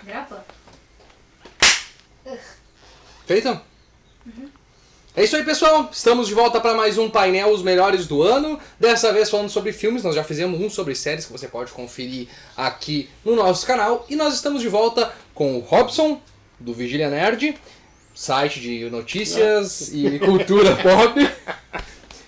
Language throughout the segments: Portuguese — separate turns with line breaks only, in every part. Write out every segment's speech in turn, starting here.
Grava?
Feito? Uhum. É isso aí, pessoal. Estamos de volta para mais um painel Os Melhores do Ano. Dessa vez falando sobre filmes. Nós já fizemos um sobre séries que você pode conferir aqui no nosso canal. E nós estamos de volta com o Robson, do Vigília Nerd, site de notícias e cultura pop.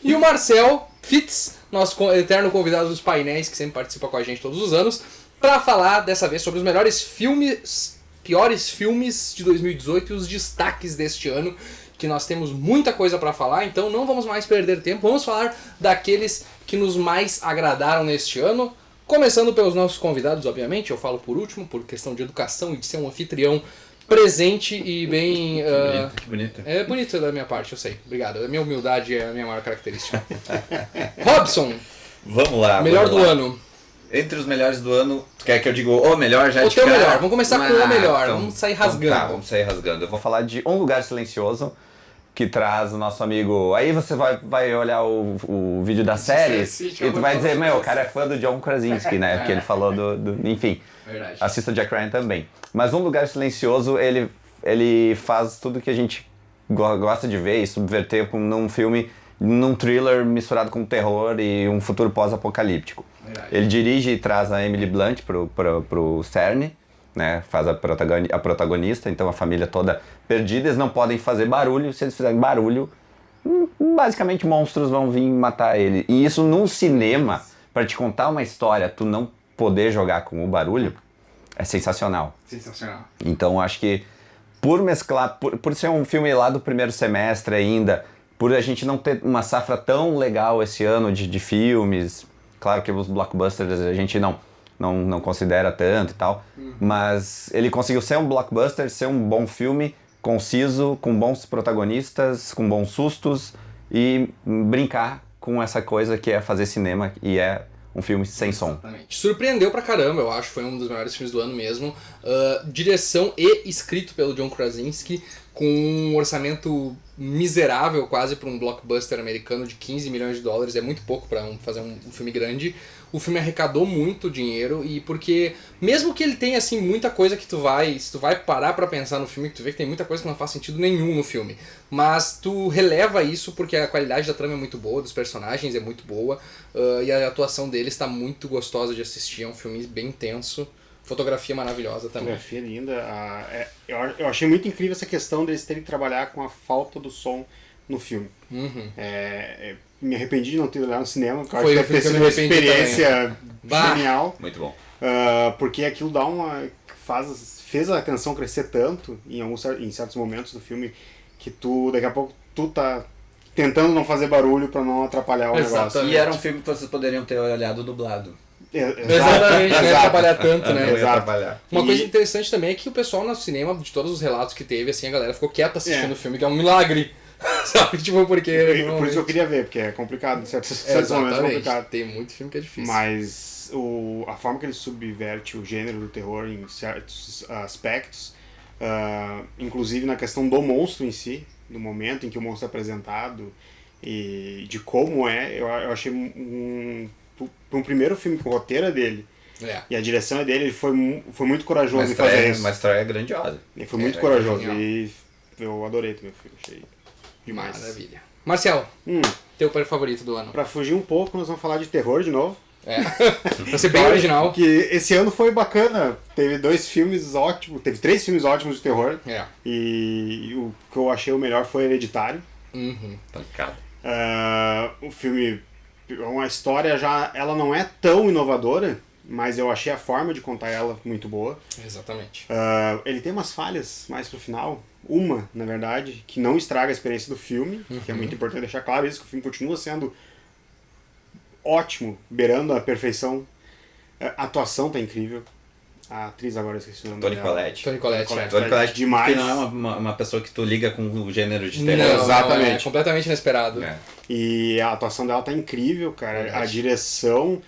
E o Marcel Fitz, nosso eterno convidado dos painéis, que sempre participa com a gente todos os anos, para falar dessa vez sobre os melhores filmes, piores filmes de 2018 e os destaques deste ano, que nós temos muita coisa para falar, então não vamos mais perder tempo, vamos falar daqueles que nos mais agradaram neste ano, começando pelos nossos convidados, obviamente, eu falo por último, por questão de educação e de ser um anfitrião presente e bem...
Que bonito.
É bonito da minha parte, eu sei, obrigado, a minha humildade é a minha maior característica. Robson,
Vamos lá.
melhor
vamos
do
lá.
ano.
Entre os melhores do ano, tu quer que eu diga o melhor já
O
de
teu
cara?
melhor, vamos começar com o melhor,
então-
vamos sair
então
rasgando.
tá, vamos sair rasgando. Eu vou
Vou falar de Um Lugar Silencioso, que traz o nosso amigo... Aí você vai olhar o vídeo da série e tu vai dizer, meu, o cara é fã do John Krasinski, né? Porque ele falou enfim,
Verdade.
assista o Jack Ryan também. Mas Um Lugar Silencioso, ele faz tudo que a gente gosta de ver e subverter num filme, num thriller misturado com terror e um futuro pós-apocalíptico.
Verdade.
Ele dirige e traz a Emily Blunt pro CERN, né? Faz a protagonista, então a família toda perdida, eles não podem fazer barulho, se eles fizerem barulho, basicamente monstros vão vir matar ele. E isso num cinema, para te contar uma história, tu não poder jogar com o barulho, é sensacional.
Sensacional.
Então acho que por mesclar, por ser um filme lá do primeiro semestre ainda, por a gente não ter uma safra tão legal esse ano de filmes, claro que os blockbusters a gente não considera tanto e tal, mas ele conseguiu ser um blockbuster, ser um bom filme, conciso, com bons protagonistas, com bons sustos e brincar com essa coisa que é fazer cinema e é um filme sem som.
Exatamente. Surpreendeu pra caramba, eu acho, foi um dos melhores filmes do ano mesmo. Direção e escrito pelo John Krasinski, com um orçamento miserável quase para um blockbuster americano de 15 milhões de dólares, é muito pouco para fazer um filme grande. O filme arrecadou muito dinheiro e porque, mesmo que ele tenha assim muita coisa que se tu vai parar pra pensar no filme, que tu vê que tem muita coisa que não faz sentido nenhum no filme, mas tu releva isso porque a qualidade da trama é muito boa, dos personagens é muito boa, e a atuação deles está muito gostosa de assistir, é um filme bem intenso, fotografia maravilhosa também.
Fotografia linda. Eu achei muito incrível essa questão deles terem que trabalhar com a falta do som no filme.
Uhum.
Me arrependi de não ter olhado no cinema, porque eu
Foi
acho que
o
deve ter
filme
sido
que eu
uma
me arrependi
experiência
Bah.
genial.
Muito bom.
Porque aquilo dá fez a atenção crescer tanto em certos momentos do filme que daqui a pouco tu tá tentando não fazer barulho pra não atrapalhar o negócio.
Exatamente.
E era um filme que vocês poderiam ter olhado dublado.
Exatamente, não ia atrapalhar tanto, né?
Não ia
Exato.
atrapalhar.
Uma coisa interessante também é que o pessoal no cinema, de todos os relatos que teve, assim, a galera ficou quieta assistindo o filme, que é um milagre. Sabe? Tipo, porque...
Por isso que eu queria ver, porque é complicado, em certos momentos é
Exatamente.
complicado.
Tem muito filme que é difícil.
Mas a forma que ele subverte o gênero do terror em certos aspectos, inclusive na questão do monstro em si, do momento em que o monstro é apresentado e de como eu achei para um primeiro filme com o roteiro é dele e a direção é dele, ele foi muito corajoso em fazer isso.
Uma estreia grandiosa.
Ele foi muito
foi
corajoso
genial.
e eu adorei também o filme, achei demais.
Maravilha. Marcel, teu favorito do ano?
Pra fugir um pouco, nós vamos falar de terror de novo.
Pra ser bem original.
Que esse ano foi bacana. Teve 3 filmes ótimos de terror. E o que eu achei o melhor foi Hereditário.
Pancada.
O filme, uma história ela não é tão inovadora, mas eu achei a forma de contar ela muito boa.
Exatamente.
Ele tem umas falhas mais pro final. Uma, na verdade, que não estraga a experiência do filme, que é muito importante deixar claro isso, que o filme continua sendo ótimo, beirando a perfeição. A atuação tá incrível. A atriz agora, eu esqueci o nome
Toni
dela.
Collette.
Toni Collette.
Toni Collette,
demais.
que não é uma pessoa que tu liga com o gênero de
Não,
terror.
Exatamente.
não, é completamente inesperado.
É.
E a atuação dela tá incrível, cara.
Verdade.
A direção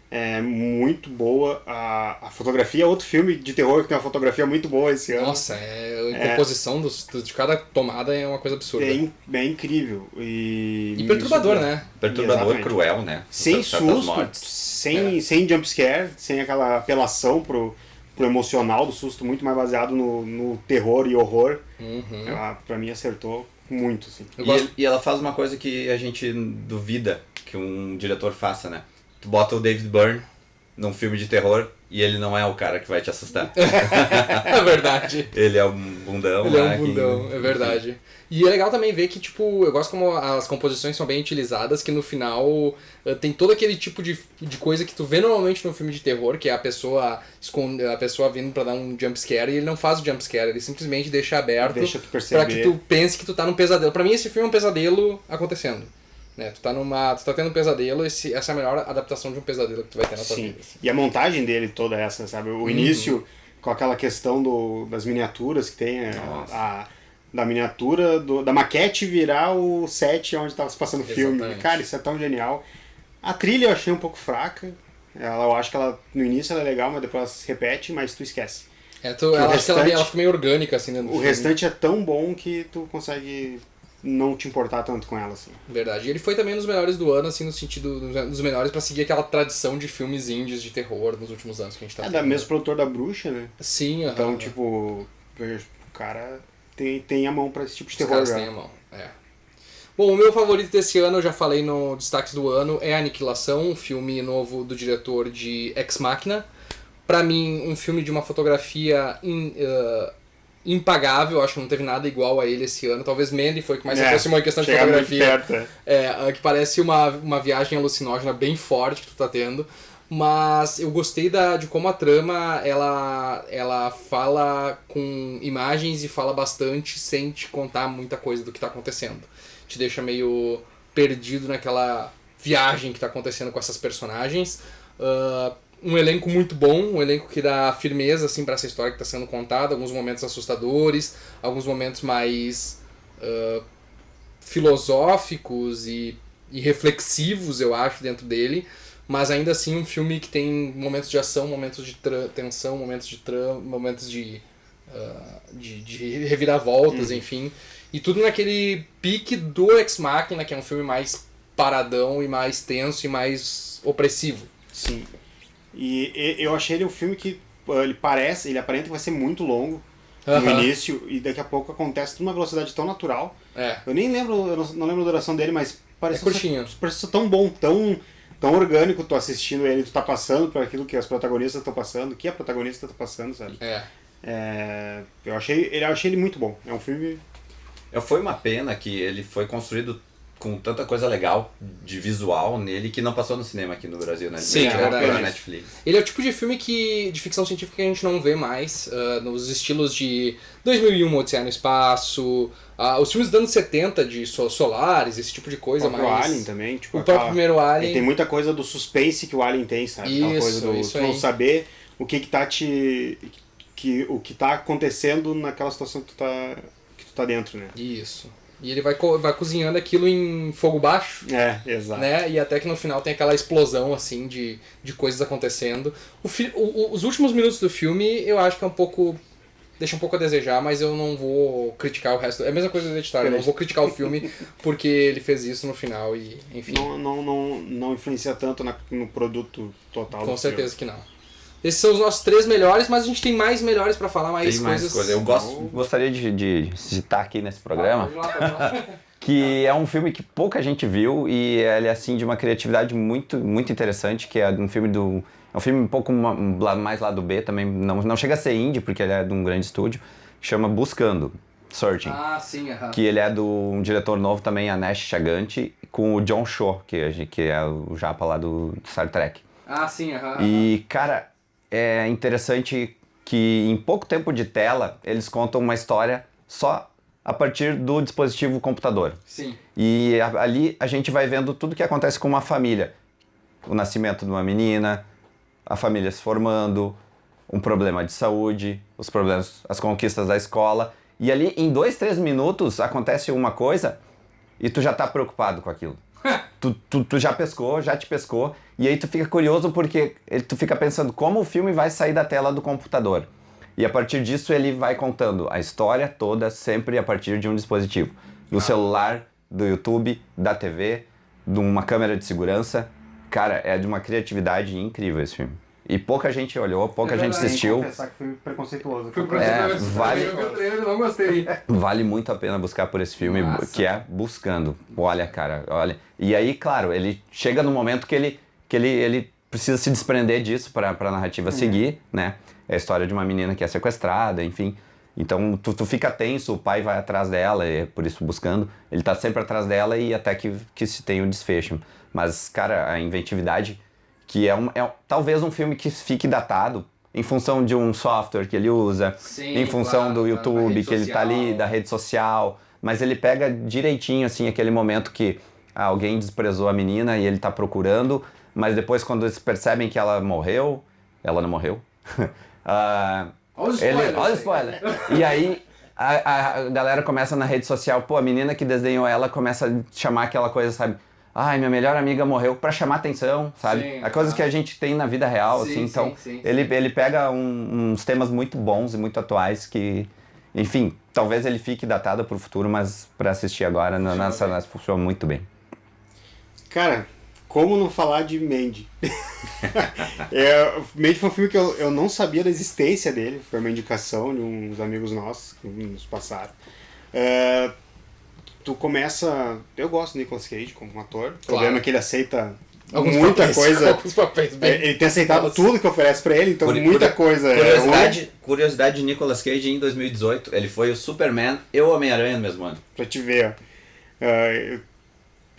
é muito boa. A fotografia é outro filme de terror que tem uma fotografia muito boa esse ano.
Nossa, a composição de cada tomada é uma coisa absurda.
É incrível. E
perturbador, né?
Perturbador,
Exatamente.
cruel, né?
Sem
Certas
susto,
mortes.
sem jumpscare, sem aquela apelação pro pro emocional do susto, muito mais baseado no terror e horror.
Uhum.
Ela, pra mim, acertou muito, assim.
E ela faz uma coisa que a gente duvida que um diretor faça, né? Tu bota o David Byrne num filme de terror e ele não é o cara que vai te assustar.
É verdade.
Ele é um bundão,
Ele é
né?
um bundão, é verdade. E é legal também ver que, tipo, eu gosto como as composições são bem utilizadas, que no final tem todo aquele tipo de coisa que tu vê normalmente no filme de terror, que é a pessoa vindo pra dar um jumpscare, e ele não faz o jumpscare, ele simplesmente deixa aberto
Deixa tu perceber.
pra que tu pense que tu tá num pesadelo. Pra mim esse filme é um pesadelo acontecendo. Né? Tu tá tendo um pesadelo, essa é a melhor adaptação de um pesadelo que tu vai ter na tua vida. Assim.
E a montagem dele toda essa, sabe? O início, com aquela questão das miniaturas que tem, da miniatura, da maquete virar o set onde tava se passando o filme. Cara, isso é tão genial. A trilha eu achei um pouco fraca. Eu acho que ela, no início ela é legal, mas depois ela se repete, mas tu esquece.
Ela fica meio orgânica, assim, dentro do filme.
O restante é tão bom que tu consegue não te importar tanto com ela, assim.
Verdade. E ele foi também um dos melhores do ano, assim, no sentido dos melhores pra seguir aquela tradição de filmes indies de terror nos últimos anos que a gente tá
É da mesmo produtor da Bruxa, né?
Sim,
Então, tipo, o cara tem a mão pra esse tipo de terror.
Os caras têm a mão, Bom, o meu favorito desse ano, eu já falei no Destaques do Ano, é Aniquilação, um filme novo do diretor de Ex Machina. Pra mim, um filme de uma fotografia impagável, acho que não teve nada igual a ele esse ano. Talvez Mandy foi o que mais se aproximou em questão de fotografia. Que parece uma viagem alucinógena bem forte que tu tá tendo. Mas eu gostei de como a trama ela fala com imagens e fala bastante sem te contar muita coisa do que tá acontecendo. Te deixa meio perdido naquela viagem que tá acontecendo com essas personagens. Um elenco muito bom, um elenco que dá firmeza assim, para essa história que está sendo contada, alguns momentos assustadores, alguns momentos mais filosóficos e reflexivos, eu acho, dentro dele, mas ainda assim um filme que tem momentos de ação, momentos de tensão, momentos de trama, momentos de reviravoltas, enfim, e tudo naquele pique do Ex Machina, que é um filme mais paradão e mais tenso e mais opressivo.
Sim. E eu achei ele um filme que ele aparenta que vai ser muito longo no início e daqui a pouco acontece tudo numa velocidade tão natural. Eu nem lembro, eu não lembro a duração dele, mas parece ser tão bom, tão orgânico tu assistindo ele, tu tá passando por aquilo que as protagonistas estão passando, que a protagonista tá passando, sabe? Eu achei ele muito bom. É um filme...
Foi uma pena que ele foi construído com tanta coisa legal de visual nele que não passou no cinema aqui no Brasil, né?
Sim, é verdade.
Na Netflix.
Ele é o tipo de filme de ficção científica que a gente não vê mais nos estilos de 2001, Odisseia no Espaço, os filmes dos anos 70 de Solaris, esse tipo de coisa.
O próprio Alien também. Tipo,
o próprio primeiro Alien.
Tem muita coisa do suspense que o Alien tem, sabe? Aquela coisa do tu não saber o que tá o que tá acontecendo naquela situação que tu tá dentro, né?
Isso. E ele vai cozinhando aquilo em fogo baixo.
Exato.
Né? E até que no final tem aquela explosão, assim, de coisas acontecendo. Os últimos minutos do filme, eu acho que é deixa um pouco a desejar, mas eu não vou criticar o resto. É a mesma coisa do Hereditário, eu não vou criticar o filme porque ele fez isso no final e, enfim.
Não influencia tanto no produto total do filme.
Com certeza que não. Esses são os nossos 3 melhores, mas a gente tem mais melhores pra falar, mais coisas.
Eu
gostaria de citar aqui nesse programa que é um filme que pouca gente viu e ele é assim de uma criatividade muito, muito interessante, que é um filme é um filme um pouco mais lado B também, não chega a ser indie porque ele é de um grande estúdio, chama Buscando, Searching.
Sim,
que ele é de um diretor novo também, Anesh Chaganty, com o John Cho, que é o japa lá do Star Trek.
Sim,
E, cara, é interessante que em pouco tempo de tela eles contam uma história só a partir do dispositivo computador.
Sim.
E ali a gente vai vendo tudo que acontece com uma família. O nascimento de uma menina, a família se formando, um problema de saúde, os problemas, as conquistas da escola. E ali em 2, 3 minutos acontece uma coisa e tu já tá preocupado com aquilo. Tu já te pescou, e aí tu fica curioso porque tu fica pensando como o filme vai sair da tela do computador. E a partir disso ele vai contando a história toda sempre a partir de um dispositivo. Do celular, do YouTube, da TV, de uma câmera de segurança. Cara, é de uma criatividade incrível esse filme. E pouca gente olhou, pouca gente
verdade.
assistiu.
confessar que fui preconceituoso.
vale-
Eu vi o trailer e não gostei.
Vale muito a pena buscar por esse filme,
Massa.
que é Buscando. Olha, cara, olha. E aí, claro, ele chega no momento que ele precisa se desprender disso para a narrativa seguir, né? É a história de uma menina que é sequestrada, enfim. Então, tu fica tenso, o pai vai atrás dela, é por isso Buscando. Ele tá sempre atrás dela e até que se tem o desfecho. Mas, cara, a inventividade, que é talvez um filme que fique datado em função de um software que ele usa,
Sim,
em função
claro,
do
da
YouTube,
rede
que ele tá ali,
social.
da rede social. Mas ele pega direitinho, assim, aquele momento que alguém desprezou a menina e ele tá procurando, mas depois quando eles percebem que ela morreu, ela não morreu.
Olha o spoiler.
Olha o spoiler. E aí a galera começa na rede social, pô, a menina que desenhou ela começa a chamar aquela coisa, sabe? Ai, minha melhor amiga morreu, pra chamar atenção, sabe?
Sim,
a coisa que a gente tem na vida real,
Sim,
assim. Então,
sim.
ele pega uns temas muito bons e muito atuais que, enfim, talvez ele fique datado pro futuro, mas pra assistir agora, funciona muito bem.
Cara, como não falar de Mandy? Mandy foi um filme que eu não sabia da existência dele, foi uma indicação de uns amigos nossos que nos passaram. Tu começa... Eu gosto do Nicolas Cage como ator, o problema é que ele aceita muita coisa.
Alguns papéis bem...
Ele tem aceitado tudo que oferece pra ele, então muita coisa.
Curiosidade de Nicolas Cage em 2018, ele foi o Superman e o Homem-Aranha no mesmo ano.
Pra te ver,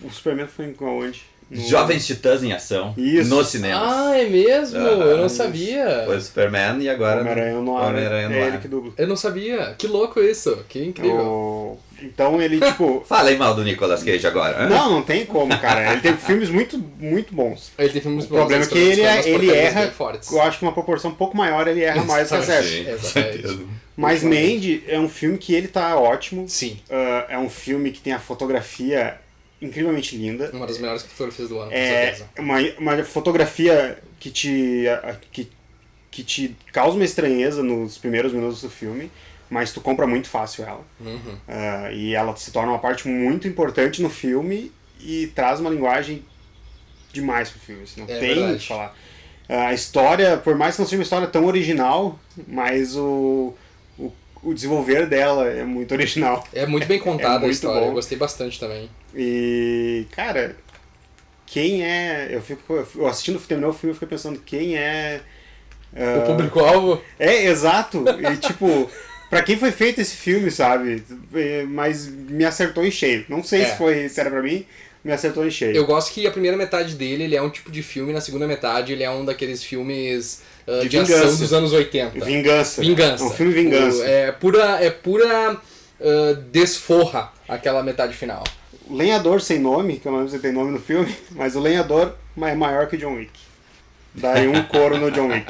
o Superman foi em onde?
Jovens Titãs em Ação,
Isso.
no cinema.
Ah, é mesmo? Eu não sabia.
Foi o Superman e agora
Homem-Aranha no ar.
Homem-Aranha no
É
ar.
ele que dubla.
Eu não sabia. Que louco isso. Que incrível.
Então ele, tipo...
Falei mal do Nicolas Cage agora.
Não tem como, cara. Ele tem filmes muito, muito bons.
Ele tem filmes
O problema é que ele erra,
fortes.
eu acho que uma proporção um pouco maior ele erra mais que acerta.
Sim, com
Exatamente.
certeza.
Mas Mandy é um filme que ele tá ótimo.
Sim.
É um filme que tem a fotografia incrivelmente linda.
Uma das melhores fotografias do ano, com
É
certeza.
uma fotografia que te causa uma estranheza nos primeiros minutos do filme, mas tu compra muito fácil ela. E ela se torna uma parte muito importante no filme e traz uma linguagem demais pro filme. Assim, não tem o
verdade.
que falar. A história, por mais que não seja uma história tão original, mas o desenvolver dela é muito original.
É muito bem contada a
muito
história.
bom.
Eu gostei bastante também.
E, cara, quem é... Eu assistindo, terminou o filme, eu fiquei pensando, quem é...
O público-alvo?
Exato. E, tipo, pra quem foi feito esse filme, sabe? Mas me acertou em cheio. Não sei se era pra mim, me acertou em cheio.
Eu gosto que a primeira metade dele ele é um tipo de filme, na segunda metade ele é um daqueles filmes de ação
vingança.
dos anos 80.
Vingança.
Vingança.
É um filme vingança.
É pura desforra aquela metade final.
O Lenhador Sem Nome, que eu não lembro se tem nome no filme, mas o Lenhador é maior que o John Wick. Daria um coro no John Wick.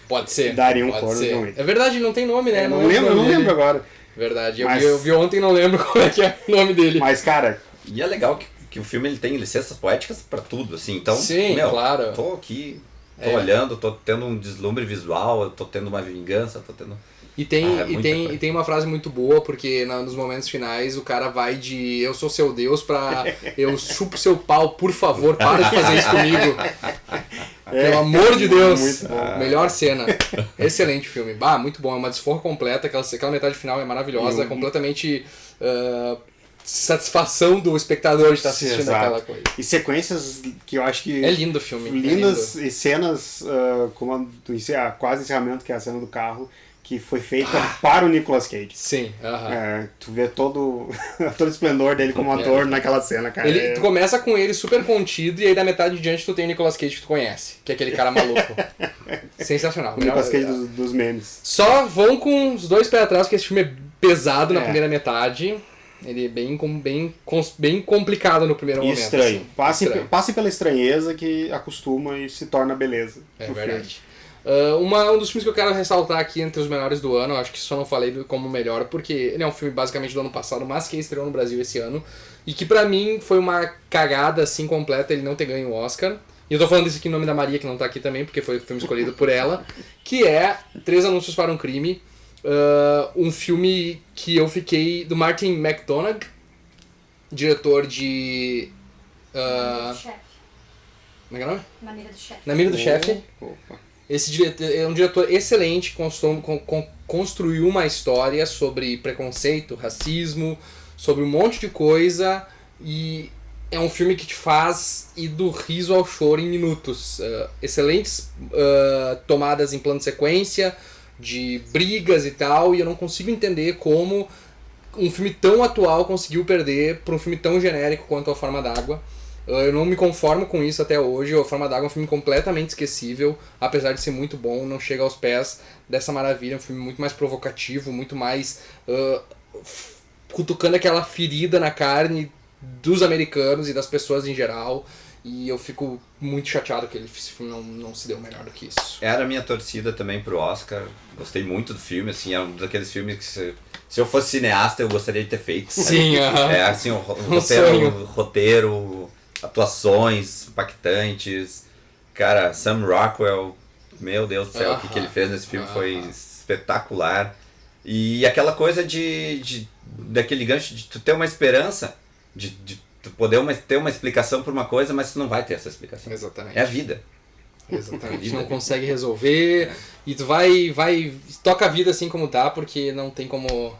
Pode ser.
Daria um
pode
coro no
ser.
John Wick.
É verdade, não tem nome, né?
Eu não lembro agora.
Verdade,
Mas-
eu vi ontem e não lembro como é que é o nome dele.
Mas, cara,
E é legal que o filme ele tem licenças poéticas pra tudo, assim. Então,
Sim, claro.
tô aqui, tô olhando, tô tendo um deslumbre visual, tô tendo uma vingança, tô tendo...
E tem,
é muita coisa.
e tem uma frase muito boa, porque nos momentos finais o cara vai de eu sou seu Deus pra eu chupo seu pau, por favor, para de fazer isso comigo. Pelo amor de Deus.
Muito bom.
Melhor cena. Excelente filme. Muito bom, é uma desforra completa, aquela metade final é maravilhosa, é completamente satisfação do espectador de estar assistindo
Exato.
aquela coisa.
e sequências que eu acho que...
É lindo o filme.
lindas
é lindo.
e cenas como a do quase encerramento, que é a cena do carro, que foi feita para o Nicolas Cage.
Sim,
Tu vê todo o esplendor dele como ator naquela cena, cara.
Tu começa com ele super contido e aí da metade em diante tu tem o Nicolas Cage que tu conhece, que é aquele cara maluco. Sensacional.
O Nicolas Cage dos memes.
Só vão com os dois pés atrás, porque esse filme é pesado na primeira metade. Ele é bem complicado no primeiro
E
momento.
estranho.
assim. Estranho.
Passe pela estranheza que acostuma e se torna beleza.
É
no
verdade. Um dos filmes que eu quero ressaltar aqui entre os melhores do ano, eu acho que só não falei como melhor, porque ele é um filme basicamente do ano passado, mas que estreou no Brasil esse ano, e que pra mim foi uma cagada assim completa ele não ter ganho o Oscar. E eu tô falando isso aqui em nome da Maria, que não tá aqui também, porque foi o filme escolhido por ela, que é 3 Anúncios para um Crime, um filme que eu fiquei... do Martin McDonagh, diretor de... Como é que é o nome?
Na mira do chefe.
Na Mira do Chefe.
Opa.
Esse diretor é um diretor excelente, construiu uma história sobre preconceito, racismo, sobre um monte de coisa, e é um filme que te faz ir do riso ao choro em minutos. Excelentes tomadas em plano de sequência, de brigas e tal, e eu não consigo entender como um filme tão atual conseguiu perder para um filme tão genérico quanto A Forma d'Água. Eu não me conformo com isso até hoje. A Forma d'Água é um filme completamente esquecível, apesar de ser muito bom, não chega aos pés dessa maravilha. É um filme muito mais provocativo, muito mais cutucando aquela ferida na carne dos americanos e das pessoas em geral. E eu fico muito chateado que esse filme não se deu melhor do que isso.
Era a minha torcida também pro Oscar. Gostei muito do filme, assim, é um daqueles filmes que se eu fosse cineasta eu gostaria de ter feito.
Sim,
É assim, o roteiro, atuações impactantes. Cara, Sam Rockwell, meu Deus do céu, o que ele fez nesse filme foi espetacular. E aquela coisa daquele gancho de tu ter uma esperança, de tu poder ter uma explicação por uma coisa, mas tu não vai ter essa explicação.
Exatamente.
É a vida.
Exatamente. Tu não consegue resolver e tu toca a vida assim como tá, porque não tem como...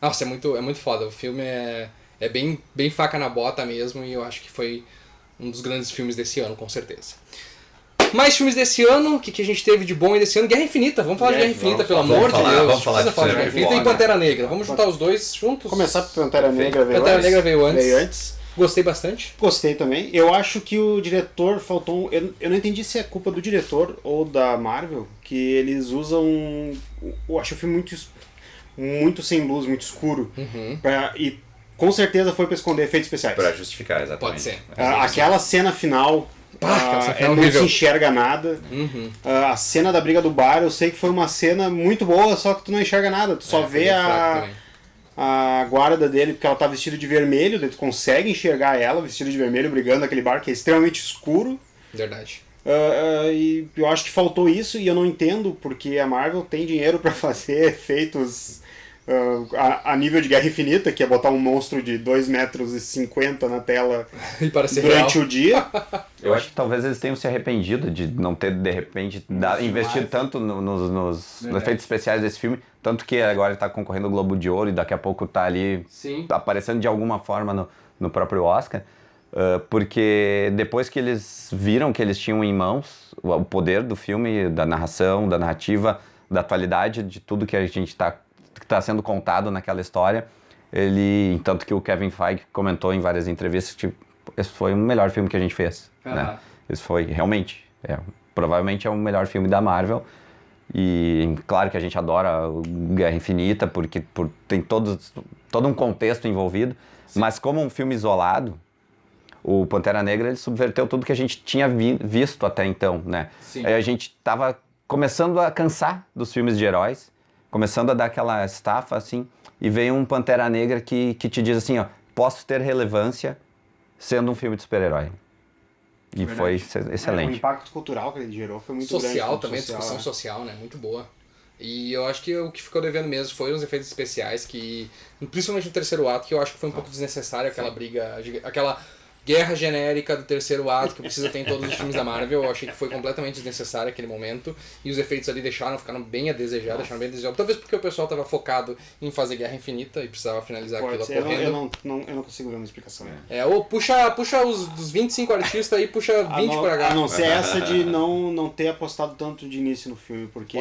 Nossa, é muito foda. O filme é bem faca na bota mesmo, e eu acho que foi um dos grandes filmes desse ano, com certeza. Mais filmes desse ano, o que a gente teve de bom aí desse ano? Guerra Infinita, vamos falar de Guerra Infinita, pelo amor de Deus.
Vamos falar de
Guerra Infinita e Pantera Negra. Vamos juntar os dois juntos?
Começar por Pantera Negra
veio
antes.
antes. Gostei bastante.
Gostei também. Eu acho que o diretor faltou... Eu não entendi se é culpa do diretor ou da Marvel, que eles usam... Eu acho o filme muito sem luz, muito escuro. E com certeza foi pra esconder efeitos especiais.
Pra justificar, exatamente.
Pode ser.
Aquela cena final... não se enxerga nada. A cena da briga do bar, eu sei que foi uma cena muito boa, só que tu não enxerga nada. Tu só vê a guarda dele, porque ela tá vestida de vermelho, daí tu consegue enxergar ela vestida de vermelho brigando naquele bar que é extremamente escuro.
Verdade.
E eu acho que faltou isso, e eu não entendo porque a Marvel tem dinheiro pra fazer efeitos a nível de Guerra Infinita, que é botar um monstro de 2,50 metros na tela
e
durante o dia.
Eu acho que talvez eles tenham se arrependido de não ter, de repente, investido tanto nos efeitos especiais desse filme. Tanto que agora ele está concorrendo ao Globo de Ouro e daqui a pouco está ali aparecendo de alguma forma no próprio Oscar. Porque depois que eles viram que eles tinham em mãos o poder do filme, da narração, da narrativa, da atualidade, de tudo que a gente está sendo contado naquela história, tanto que o Kevin Feige comentou em várias entrevistas que esse foi o melhor filme que a gente fez. Né? Esse foi realmente, provavelmente é o melhor filme da Marvel. E claro que a gente adora Guerra Infinita porque tem todo um contexto envolvido, mas como um filme isolado, o Pantera Negra ele subverteu tudo que a gente tinha visto até então, né? Aí a gente tava começando a cansar dos filmes de heróis, começando a dar aquela estafa assim, e veio um Pantera Negra que te diz assim, ó, posso ter relevância sendo um filme de super-herói. E foi excelente.
O impacto cultural que ele gerou foi muito grande.
Social também, discussão social, né? Muito boa. E eu acho que o que ficou devendo mesmo foi os efeitos especiais, que principalmente no terceiro ato, que eu acho que foi um pouco desnecessário, aquela briga, aquela guerra genérica do terceiro ato que precisa ter em todos os filmes da Marvel. Eu achei que foi completamente desnecessário aquele momento, e os efeitos ali ficaram bem a desejar, talvez porque o pessoal estava focado em fazer Guerra Infinita e precisava finalizar aquilo correndo.
Eu não consigo ver uma explicação.
Ou puxa dos 25 artistas aí, puxa 20 por H.
A não ser essa de não ter apostado tanto de início no filme, porque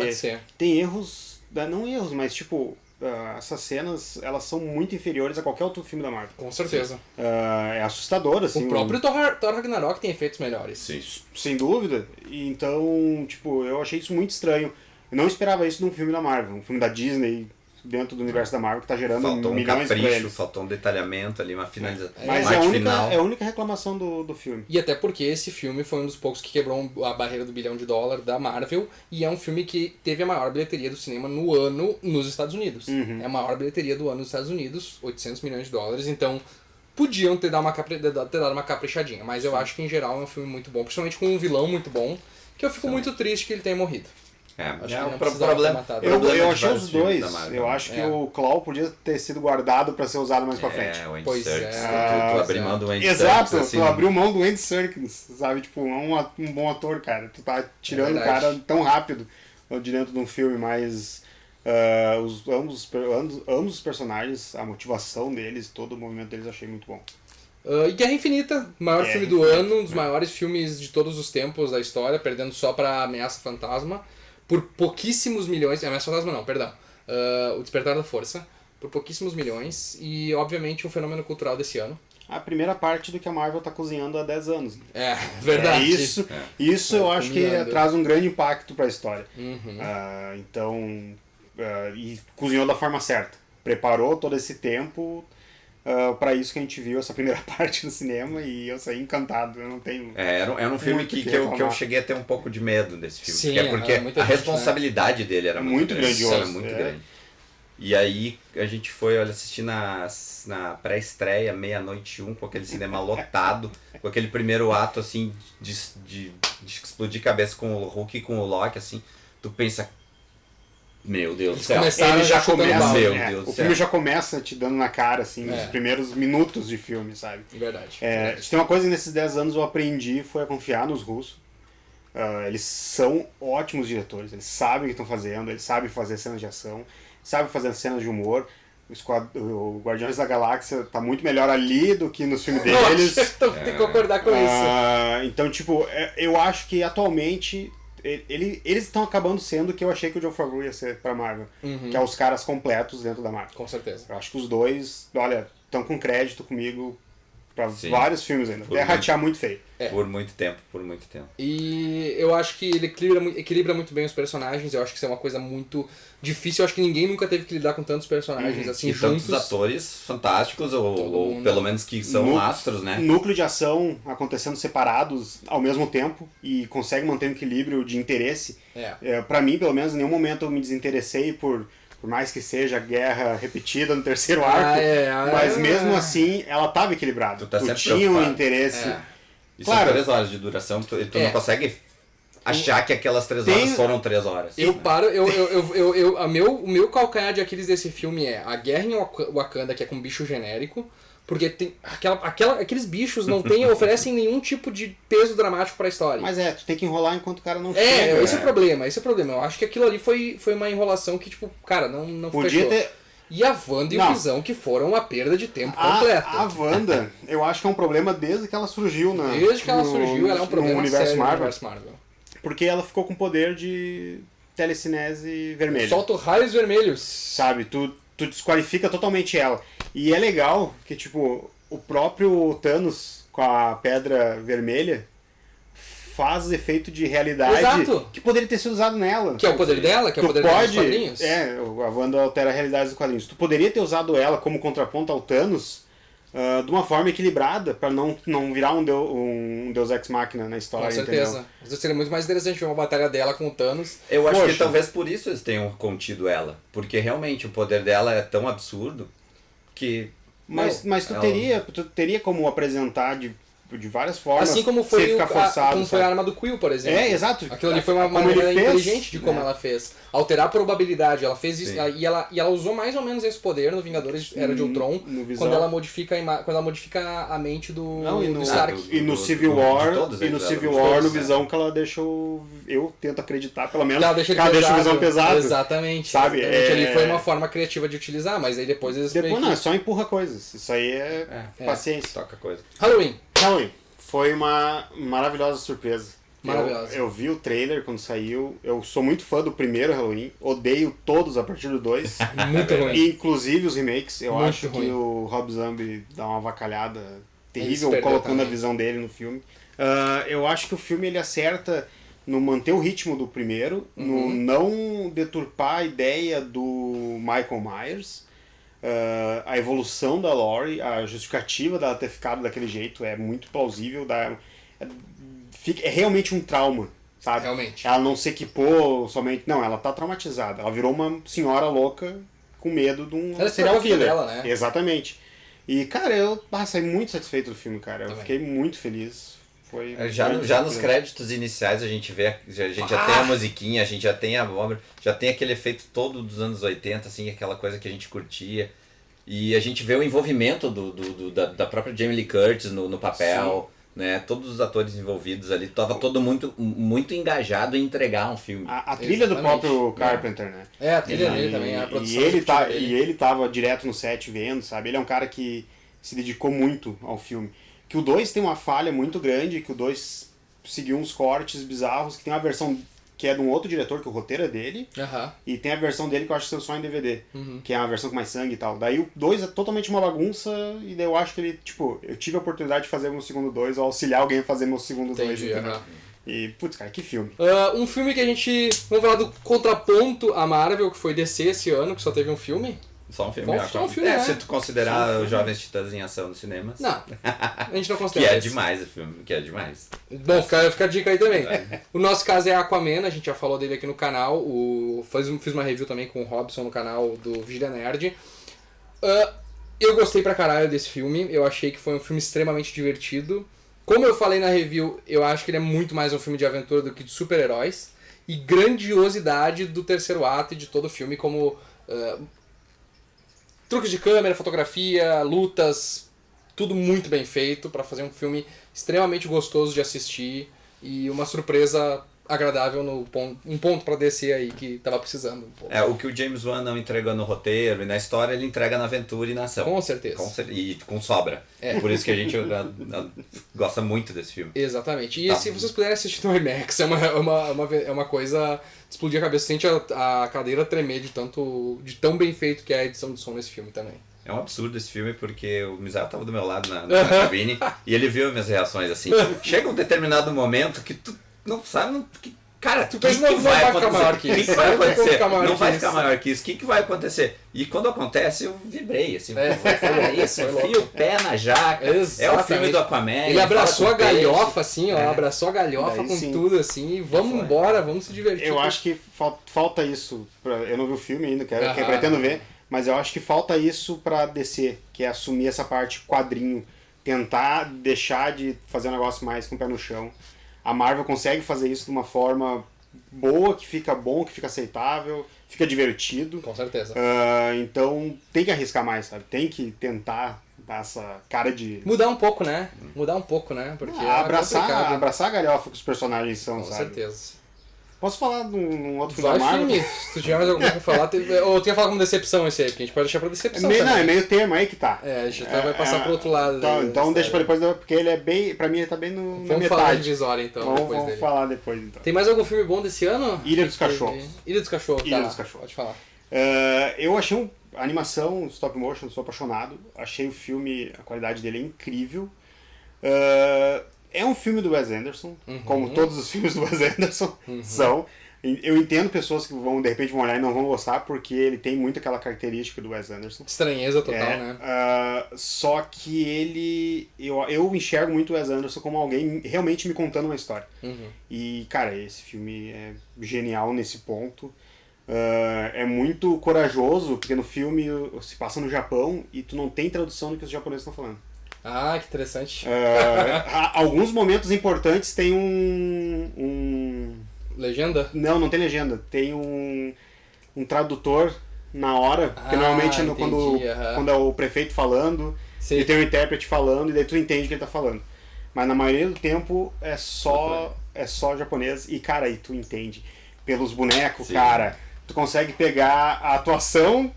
tem erros, não erros, mas tipo... essas cenas, elas são muito inferiores a qualquer outro filme da Marvel.
Com certeza.
É assustador, assim.
O próprio Thor Ragnarok tem efeitos melhores.
Sim. Sem dúvida. Então, tipo, eu achei isso muito estranho. Eu não esperava isso num filme da Marvel, um filme da Disney dentro do universo da Marvel que tá gerando milhões de prêmios.
Faltou um detalhamento ali, uma finalização.
Mas é a única reclamação do filme.
E até porque esse filme foi um dos poucos que quebrou a barreira do $1 bilhão da Marvel, e é um filme que teve a maior bilheteria do cinema no ano nos Estados Unidos. É a maior bilheteria do ano nos Estados Unidos, $800 milhões, então podiam ter dado uma caprichadinha, mas eu acho que em geral é um filme muito bom, principalmente com um vilão muito bom, que eu fico muito triste que ele tenha morrido. Acho que
o
não precisava ter
problema.
matado.
Eu
de
achei
vários
os
filmes
dois.
da Marvel.
Eu acho que o Claw podia ter sido guardado pra ser usado mais pra frente.
O Andy
Pois
Serkis.
é.
Tu abrir mão do Andy
Exato,
Serkis, assim,
tu abriu mão do Andy Serkis, sabe? Tipo, um bom ator, cara. Tu tá tirando o
verdade.
cara tão rápido de dentro de um filme, mas ambos os personagens, a motivação deles, todo o movimento deles eu achei muito bom.
E Guerra Infinita, maior
Guerra
filme do
Infinita,
ano, um dos maiores filmes de todos os tempos da história, perdendo só pra Ameaça Fantasma, por pouquíssimos milhões. Ameaça Fantasma não, perdão. O Despertar da Força, por pouquíssimos milhões, e obviamente um fenômeno cultural desse ano.
A primeira parte do que a Marvel tá cozinhando há 10 anos. Né?
É, verdade.
Isso eu acho que
combinando.
traz um grande impacto pra história.
Uhum.
E cozinhou da forma certa. Preparou todo esse tempo pra isso que a gente viu, essa primeira parte no cinema, e eu saí encantado. Eu não tenho.
Era um filme
muito
que
que
eu
reclamar.
cheguei a ter um pouco de medo desse filme.
Sim,
porque
muita
a
gente,
responsabilidade dele era
Muito
grande.
grandiosa,
Era muito
é.
grande. E aí a gente foi assistir na pré-estreia, 00:01, com aquele cinema lotado, com aquele primeiro ato assim de explodir cabeça com o Hulk e com o Loki, assim. Tu pensa, meu Deus do
Eles
céu.
começaram
Ele já
chutando
começa,
balde.
Meu
né?
Deus do
O filme
céu.
já começa te dando na cara, assim, nos primeiros minutos de filme, sabe?
Verdade.
Se tem uma coisa que nesses 10 anos eu aprendi, foi a confiar nos russos. Eles são ótimos diretores, eles sabem o que estão fazendo, eles sabem fazer cenas de ação, sabem fazer cenas de humor. O Guardiões da Galáxia tá muito melhor ali do que nos filmes deles.
Tem que concordar com isso.
Então, tipo, eu acho que atualmente eles estão acabando sendo o que eu achei que o Jon Favreau ia ser pra Marvel, que é os caras completos dentro da Marvel.
Com certeza.
Eu acho que os dois, olha, estão com crédito comigo pra
Sim.
vários filmes ainda.
Por
Até
muito.
ratear muito feio.
Por muito tempo.
E eu acho que ele equilibra muito bem os personagens. Eu acho que isso é uma coisa muito difícil. Eu acho que ninguém nunca teve que lidar com tantos personagens assim
E
juntos.
tantos atores fantásticos, ou
mundo.
pelo menos que são astros, né?
Núcleo de ação acontecendo separados ao mesmo tempo e consegue manter um equilíbrio de interesse. Pra mim, pelo menos, em nenhum momento eu me desinteressei por mais que seja guerra repetida no terceiro arco, mas mesmo assim ela estava equilibrada.
Tu tá sempre
tinha um
preocupado.
interesse.
E
Claro.
são 3 horas de duração, tu não consegue achar que aquelas 3
Tem-
horas foram 3 horas.
O meu calcanhar de Aquiles desse filme é a guerra em Wakanda, que é com bicho genérico, porque tem aqueles bichos não oferecem nenhum tipo de peso dramático pra história.
Mas tu tem que enrolar enquanto o cara não chega.
Esse é o problema, Eu acho que aquilo ali foi uma enrolação que, tipo, cara, não
Podia
fechou.
ter.
E a Wanda e
Não.
o Visão, que foram uma perda de tempo completa.
A Wanda, eu acho que é um problema desde que ela surgiu
Desde que ela surgiu, ela é um problema
no universo
sério no
Marvel.
universo Marvel.
Porque ela ficou com poder de telecinese vermelha.
Solta raios vermelhos.
Sabe? Tu desqualifica totalmente ela. E é legal que, tipo, o próprio Thanos com a pedra vermelha faz efeito de realidade
Exato.
que poderia ter sido usado nela.
Que é o poder dela, que é o poder dela dos quadrinhos.
A Wanda altera a realidade dos quadrinhos. Tu poderia ter usado ela como contraponto ao Thanos de uma forma equilibrada, pra não virar um Deus Ex Machina na história,
Com certeza.
entendeu?
Às vezes seria muito mais interessante ver uma batalha dela com o Thanos.
Eu acho que
Poxa.
talvez por isso eles tenham contido ela. Porque realmente o poder dela é tão absurdo que...
Mas tu
ela-
teria como apresentar de várias formas,
Assim como
sem
foi,
ficar forçado.
como foi a
sabe?
arma do Quill, por exemplo.
Exato.
Aquilo ali foi uma
Como
maneira
ele fez,
inteligente de como
né?
ela fez. Alterar a probabilidade. Ela fez isso.
Sim.
E ela usou mais ou menos esse poder no Vingadores Era de Ultron.
No Visão.
Quando ela modifica a mente do,
Não, e
do
no,
Stark.
e no
Do-
Civil
de
War,
todos
e no
eles,
Civil
de
War,
todos,
no Visão, que ela deixa eu tento acreditar, pelo menos,
Que ela deixa,
que ela deixa o Visão pesado.
Exatamente.
Sabe?
Exatamente. Ali foi uma forma criativa de utilizar, mas aí depois eles
Depois
meio
não,
que...
é só empurra coisas. Isso aí é paciência.
Toca coisa.
Halloween.
Halloween foi uma maravilhosa surpresa.
Maravilhosa.
Eu vi o trailer quando saiu. Eu sou muito fã do primeiro Halloween. Odeio todos a partir do 2.
Muito ruim.
Inclusive os remakes. Eu
Muito
acho
ruim.
que o Rob Zombie dá uma avacalhada
Ele
terrível
se perdeu
colocando
também.
a visão dele no filme. Eu acho que o filme ele acerta no manter o ritmo do primeiro, no não deturpar a ideia do Michael Myers. A evolução da Laurie, a justificativa dela ter ficado daquele jeito é muito plausível. É realmente um trauma, sabe?
Realmente.
Ela não se equipou somente. Não, ela tá traumatizada. Ela virou uma senhora louca com medo de um
Ela
serial
estragou a vida
killer.
dela, né?
Exatamente. E, cara, eu saí muito satisfeito do filme, cara. Eu
Também.
fiquei muito feliz. Foi
Já nos créditos iniciais a gente vê, a gente já tem a musiquinha, a gente já tem a obra, já tem aquele efeito todo dos anos 80, assim, aquela coisa que a gente curtia. E a gente vê o envolvimento da própria Jamie Lee Curtis no papel, né? Todos os atores envolvidos ali, tava todo muito engajado em entregar um filme.
A trilha do próprio Carpenter, né?
A trilha dele também, a produção.
E ele tava direto no set vendo, sabe? Ele é um cara que se dedicou muito ao filme. Que o 2 tem uma falha muito grande, que o 2 seguiu uns cortes bizarros, que tem uma versão que é de um outro diretor, que o roteiro é dele, e tem a versão dele que eu acho que saiu só em DVD, que é uma versão com mais sangue e tal. Daí o 2 é totalmente uma bagunça, e daí eu acho que ele, tipo, eu tive a oportunidade de fazer meu segundo 2, ou auxiliar alguém a fazer meu segundo 2. E, putz, cara, que filme.
Um filme que a gente, vamos falar do contraponto à Marvel, que foi DC esse ano, que só teve um filme.
Só um filme.
Só um filme, né?
Se tu considerar os Jovens Titãs em ação nos cinemas.
Não, a gente não considera.
Que é demais o filme, que é demais.
Bom, fica a dica aí também. O nosso caso é Aquaman, a gente já falou dele aqui no canal. Fiz uma review também com o Robson no canal do Vigília Nerd. Eu gostei pra caralho desse filme, eu achei que foi um filme extremamente divertido. Como eu falei na review, eu acho que ele é muito mais um filme de aventura do que de super-heróis. E grandiosidade do terceiro ato e de todo o filme, como truques de câmera, fotografia, lutas, tudo muito bem feito para fazer um filme extremamente gostoso de assistir e uma surpresa agradável um ponto para descer aí que tava precisando.
O que o James Wan não entregou no roteiro e na história, ele entrega na aventura e na ação.
Com certeza.
E com sobra. Por isso que a gente gosta muito desse filme.
Exatamente. E se vocês puderem assistir no IMAX, é uma coisa de explodir a cabeça. Sente a cadeira tremer de tão bem feito que é a edição de som nesse filme também.
É um absurdo esse filme, porque o Misael tava do meu lado na cabine e ele viu minhas reações assim. Chega um determinado momento que tu não sabe... Cara, tu pensa que vai acontecer? O que vai acontecer? Não vai ficar maior que isso. O que vai acontecer? E quando acontece, eu vibrei, assim. Foi isso, fui o pé na jaca.
Exatamente.
É o filme do Aquaman.
Ele abraçou a galhofa, assim, ó. Abraçou a galhofa com tudo, assim. E vamos embora, vamos se divertir.
Eu acho que falta isso. Eu não vi o filme ainda, que pretendo ver. Mas eu acho que falta isso pra DC, que é assumir essa parte quadrinho. Tentar deixar de fazer um negócio mais com o pé no chão. A Marvel consegue fazer isso de uma forma boa, que fica bom, que fica aceitável, fica divertido.
Com certeza.
Então tem que arriscar mais, sabe? Tem que tentar dar essa cara de...
Mudar um pouco, né? Porque
abraçar a galhofa que os personagens são,
com
sabe?
Com certeza.
Posso falar de um outro filme da Marvel?
Se tu tiver mais alguma coisa pra falar, ou tu quer falar como decepção esse aí, porque a gente pode deixar pra decepção
Não, é meio termo aí que tá.
A gente vai passar pro outro lado.
Então deixa pra depois, porque ele é bem... Pra mim ele tá bem na metade.
Vamos falar de Visória, então,
Vamos falar depois, então.
Tem mais algum filme bom desse ano?
Ilha dos Cachorros.
Ilha dos Cachorros,
Ilha dos Cachorros.
Pode falar.
Eu achei a animação, stop motion, sou apaixonado. Achei o filme, a qualidade dele é incrível. É um filme do Wes Anderson, como todos os filmes do Wes Anderson são. Eu entendo pessoas que de repente vão olhar e não vão gostar, porque ele tem muito aquela característica do Wes Anderson.
Estranheza total, né?
Só que eu enxergo muito o Wes Anderson como alguém realmente me contando uma história. E, cara, esse filme é genial nesse ponto. É muito corajoso, porque no filme se passa no Japão e tu não tem tradução do que os japoneses estão falando.
Ah, que interessante.
Alguns momentos importantes tem
Legenda?
Não tem legenda. Tem um tradutor na hora, porque normalmente quando é o prefeito falando, e tem o intérprete falando, e daí tu entende o que ele tá falando. Mas na maioria do tempo é só japonês, e cara, aí tu entende. Pelos bonecos, cara, tu consegue pegar a atuação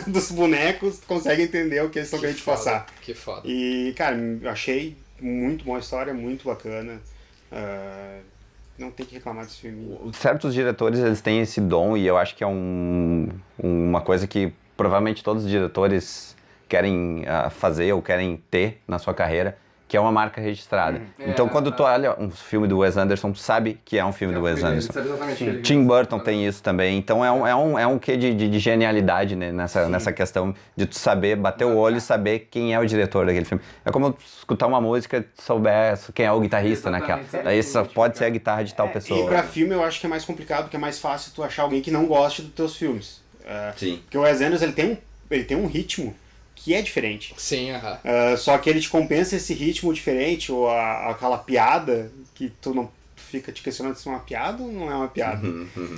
dos bonecos, tu consegue entender o que eles estão querendo te passar.
Que foda.
E, cara, eu achei muito boa a história, muito bacana. Não tem que reclamar desse filme.
Certos diretores, eles têm esse dom, e eu acho que é uma coisa que provavelmente todos os diretores querem fazer ou querem ter na sua carreira, que é uma marca registrada. Então, quando tu olha um filme do Wes Anderson, tu sabe que é um filme do Wes Anderson. Tim Burton tem isso também. Então, é um quê de genialidade, né, nessa questão de tu saber, bater o olho e saber quem é o diretor daquele filme. É como tu escutar uma música e souber quem é o guitarrista naquela. Daí só pode ser a guitarra de tal pessoa.
E pra filme eu acho que é mais complicado, porque é mais fácil tu achar alguém que não goste dos teus filmes.
Sim.
Porque o Wes Anderson, ele tem um ritmo que é diferente.
Sim, aham.
Só que ele te compensa esse ritmo diferente, ou aquela piada que tu não fica te questionando se é uma piada ou não é uma piada.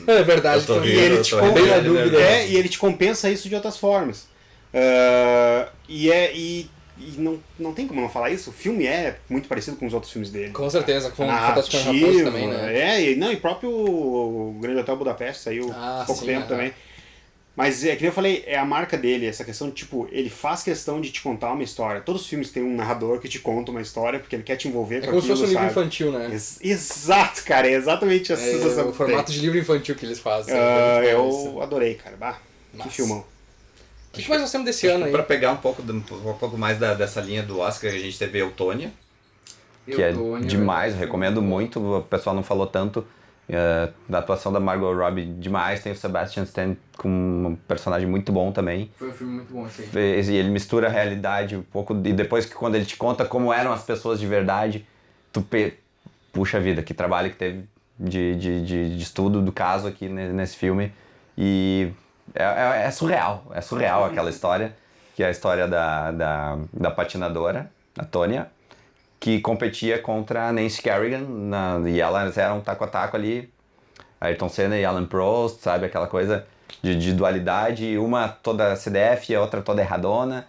É verdade.
Eu tô
também.
rindo,
E ele
eu
te
tô
compensa,
rindo,
bem na dúvida.
e ele te compensa isso de outras formas. E não tem como não falar isso. O filme é muito parecido com os outros filmes dele.
Com certeza, com o
A
Fantástico
narrativa,
Raposo também, né?
E próprio o Grande Hotel Budapeste saiu há pouco
sim,
tempo
aham.
também. Mas é que nem eu falei, é a marca dele, essa questão de, tipo, ele faz questão de te contar uma história. Todos os filmes têm um narrador que te conta uma história, porque ele quer te envolver
É
com
como se
aquilo,
fosse um livro
sabe?
infantil, né?
Exato, cara, é exatamente essa sensação
O
que
formato de livro infantil que eles fazem.
tem.
É muito bom isso.
Eu adorei, cara. Bah, que
Massa.
filmão.
O que mais nós temos desse ano aí?
Pra pegar um pouco mais dessa linha do Oscar, a gente teve Eutônia.
Que é demais, eu recomendo muito, o pessoal não falou tanto da atuação da Margot Robbie demais, tem o Sebastian Stan com um personagem muito bom também.
Foi um filme muito bom, assim.
E ele mistura a realidade um pouco, e depois que quando ele te conta como eram as pessoas de verdade, puxa vida, que trabalho que teve de estudo do caso aqui nesse filme. E é surreal aquela história, que é a história da patinadora, a Tonya, que competia contra a Nancy Kerrigan, e elas eram taco a taco ali, Ayrton Senna e Alan Prost, sabe, aquela coisa de dualidade, uma toda CDF e a outra toda erradona,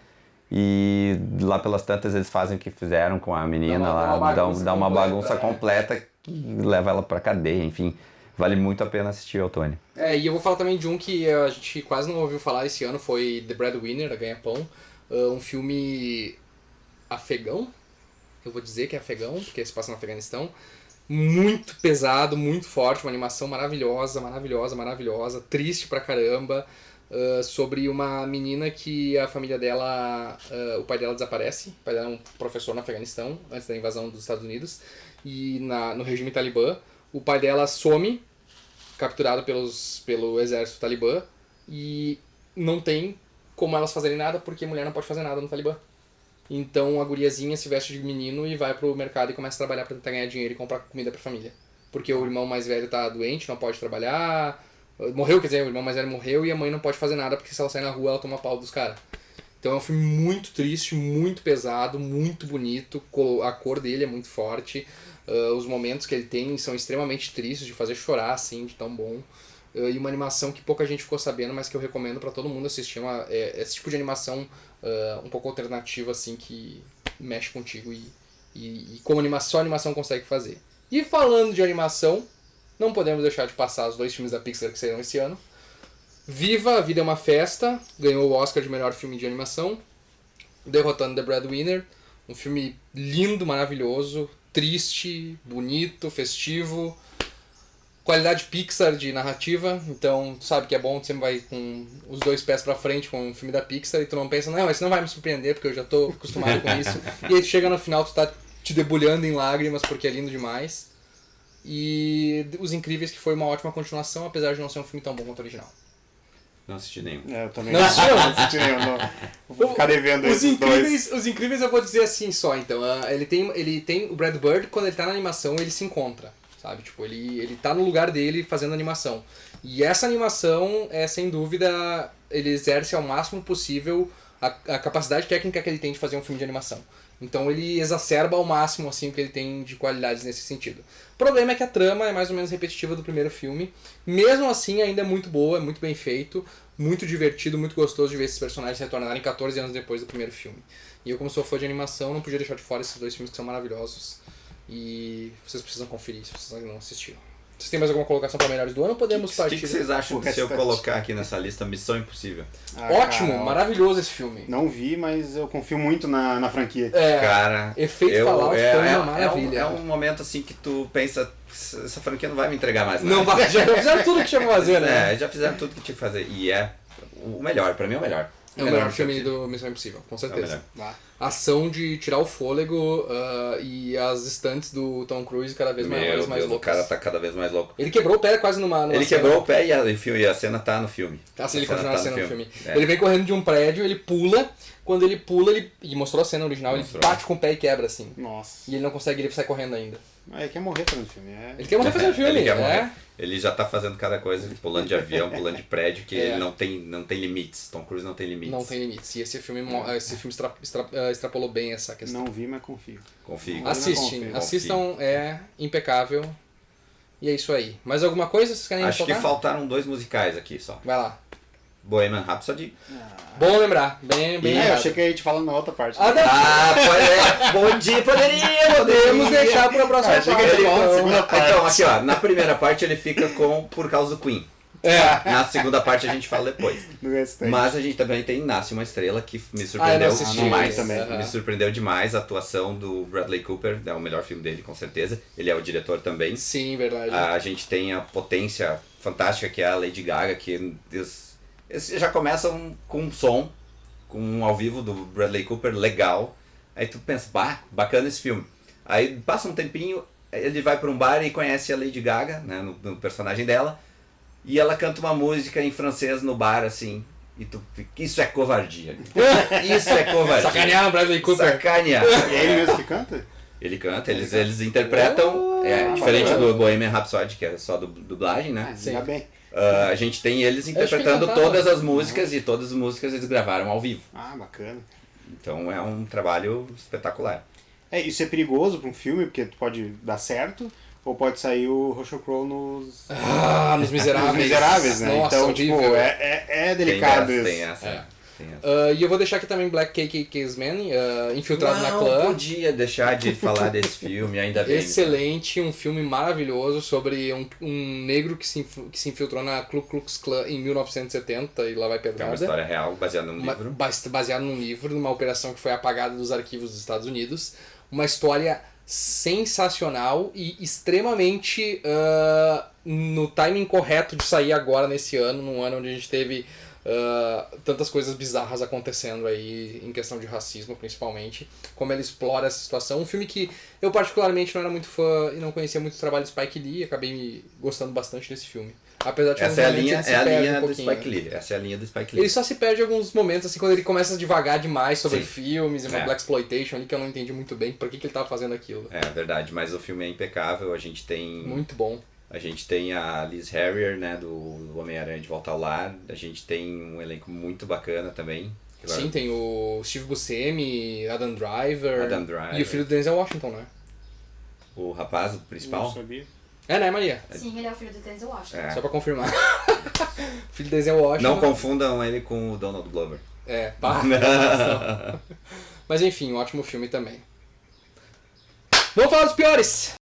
e lá pelas tantas eles fazem o que fizeram com a menina lá, dá uma bagunça completa que leva ela pra cadeia, enfim, vale muito a pena assistir ao Tony.
E eu vou falar também de um que a gente quase não ouviu falar esse ano, foi The Breadwinner, a Ganha-Pão, um filme afegão, eu vou dizer que é afegão, porque se passa no Afeganistão, muito pesado, muito forte, uma animação maravilhosa, triste pra caramba, sobre uma menina que a família dela, o pai dela desaparece, o pai dela é um professor no Afeganistão, antes da invasão dos Estados Unidos, e no regime talibã, o pai dela some, capturado pelo exército talibã, e não tem como elas fazerem nada, porque a mulher não pode fazer nada no Talibã. Então a guriazinha se veste de menino e vai pro mercado e começa a trabalhar pra tentar ganhar dinheiro e comprar comida pra família. Porque o irmão mais velho tá doente, não pode trabalhar. Morreu, quer dizer, o irmão mais velho morreu e a mãe não pode fazer nada porque se ela sair na rua ela toma pau dos caras. Então é um filme muito triste, muito pesado, muito bonito. A cor dele é muito forte. Os momentos que ele tem são extremamente tristes, de fazer chorar, assim, de tão bom. E uma animação que pouca gente ficou sabendo, mas que eu recomendo pra todo mundo assistir. Esse tipo de animação um pouco alternativa, assim, que mexe contigo e como só a animação consegue fazer. E falando de animação, não podemos deixar de passar os 2 filmes da Pixar que saíram esse ano. Viva, A Vida é uma Festa, ganhou o Oscar de melhor filme de animação, derrotando The Breadwinner. Um filme lindo, maravilhoso, triste, bonito, festivo. Qualidade Pixar de narrativa, então tu sabe que é bom, tu sempre vai com os 2 pés pra frente com um filme da Pixar e tu não pensa, não, esse não vai me surpreender porque eu já tô acostumado com isso. E aí tu chega no final, tu tá te debulhando em lágrimas porque é lindo demais. E Os Incríveis, que foi uma ótima continuação, apesar de não ser um filme tão bom quanto o original.
Não assisti nenhum.
Eu também
Não assistiu?
não assisti nenhum, não. Vou ficar devendo esses dois.
Os Incríveis eu vou dizer assim só, então. Ele tem o Brad Bird, quando ele tá na animação, ele se encontra. Sabe? Tipo, ele tá no lugar dele fazendo animação. E essa animação é, sem dúvida, ele exerce ao máximo possível a capacidade técnica que ele tem de fazer um filme de animação. Então ele exacerba ao máximo assim, o que ele tem de qualidades nesse sentido. O problema é que a trama é mais ou menos repetitiva do primeiro filme. Mesmo assim, ainda é muito boa, é muito bem feito, muito divertido, muito gostoso de ver esses personagens retornarem 14 anos depois do primeiro filme. E eu, como sou fã de animação, não podia deixar de fora esses 2 filmes que são maravilhosos. E vocês precisam conferir se vocês não assistiram. Vocês têm mais alguma colocação para melhores do ano ou podemos partir?
O que vocês acham se eu colocar aqui nessa lista Missão Impossível?
Ótimo,
Cara,
maravilhoso esse filme.
Não vi, mas eu confio muito na franquia.
Cara,
Efeito Fallout foi uma maravilha.
É um momento assim que tu pensa, essa franquia não vai me entregar mais nada.
Não vai, já fizeram tudo que tinha pra fazer, né?
Já fizeram tudo que tinha que fazer. E é o melhor, pra mim é o melhor.
É o melhor filme do Missão Impossível, com certeza. Ação de tirar o fôlego e as estantes do Tom Cruise cada vez mais loucas.
O cara tá cada vez mais louco.
Ele quebrou o pé quase numa
Ele
cena.
quebrou o pé e a cena tá no filme.
Se ele continuar a cena no filme.
É.
Ele vem correndo de um prédio, ele pula. Quando ele pula, e mostrou a cena original, ele bate com o pé e quebra, assim.
Nossa.
E ele não consegue, ele sai correndo ainda.
Ele quer morrer fazendo filme.
Ele quer morrer fazendo filme,
Ele quer morrer.
né?
Ele já tá fazendo cada coisa, pulando de avião, pulando de prédio, que ele não tem limites. Tom Cruise não tem limites.
Não tem limites. E esse filme extrapolou bem essa questão.
Não vi, mas confio.
Confio.
Assistam, é impecável. E é isso aí. Mais alguma coisa vocês querem
Acho que
tocar?
faltaram 2 musicais aqui só.
Vai lá.
Bohemian Rhapsody.
Bom lembrar. Bem
Eu
lembrado.
achei que a gente falando na outra parte.
Podemos
Podemos deixar para a próxima
Achei que
parte.
ele falou na segunda parte.
Então, aqui ó, na primeira parte ele fica por causa do Queen. Na segunda parte a gente fala depois.
No restante.
Mas a gente também tem Nasce uma Estrela, que me
eu
surpreendeu
não assisti
demais.
esse também.
Me surpreendeu demais a atuação do Bradley Cooper, é o melhor filme dele, com certeza. Ele é o diretor também.
Sim, verdade.
A gente tem a potência fantástica que é a Lady Gaga, que eles já começam com um som, com um ao vivo do Bradley Cooper legal. Aí tu pensa, bacana esse filme. Aí passa um tempinho, ele vai para um bar e conhece a Lady Gaga, né, no personagem dela, e ela canta uma música em francês no bar, assim, e tu fica, isso é covardia. Isso é covardia.
Sacanear o Bradley Cooper.
Sacanear.
E é ele mesmo que canta?
Ele canta, eles interpretam, diferente do Bohemian Rhapsody, que é só dublagem, né?
Ainda bem.
A gente tem eles
acho que
interpretando
cantava.
todas as músicas e todas as músicas eles gravaram ao vivo.
Bacana.
Então é um trabalho espetacular.
Isso é perigoso para um filme, porque pode dar certo, ou pode sair o Russell Crowe nos
Nos Miseráveis.
Os Miseráveis, né?
Nossa,
então,
horrível.
tipo, é delicado isso.
Tem essa. Tem essa.
E eu vou deixar aqui também Black Cake Kingsman, Infiltrado na Clã.
Não podia deixar de falar desse filme, ainda bem.
Excelente, um filme maravilhoso sobre um negro que se infiltrou na Ku Klux Klan em 1970 e lá vai
É uma
pedrada.
história real, baseada num livro.
Baseado num livro, numa operação que foi apagada dos arquivos dos Estados Unidos. Uma história sensacional e extremamente no timing correto de sair agora nesse ano, num ano onde a gente teve tantas coisas bizarras acontecendo aí, em questão de racismo principalmente, como ele explora essa situação. Um filme que eu particularmente não era muito fã e não conhecia muito o trabalho do Spike Lee, e acabei me gostando bastante desse filme. Apesar de
Essa é a
alguns momentos
linha,
ele se
é a
perde
linha
um
do
pouquinho.
Spike Lee. Essa é a linha do Spike Lee.
Ele só se perde em alguns momentos, assim, quando ele começa devagar demais sobre
Sim.
filmes e uma Blaxploitation ali que eu não entendi muito bem por que ele tava fazendo aquilo.
É verdade, mas o filme é impecável. A gente tem
Muito bom.
A gente tem a Liz Harrier, né, do Homem-Aranha de Volta ao Lar. A gente tem um elenco muito bacana também.
Sim, tem o Steve Buscemi, Adam Driver, e o filho do Denzel Washington, né?
O rapaz, o
Não
principal.
sabia.
É, né, Maria?
Sim, ele é o filho do Denzel Washington.
É.
Só pra confirmar. Filho do Denzel Washington.
Não confundam ele com o Donald Glover.
Pá. Mas enfim, um ótimo filme também. Vamos falar dos piores!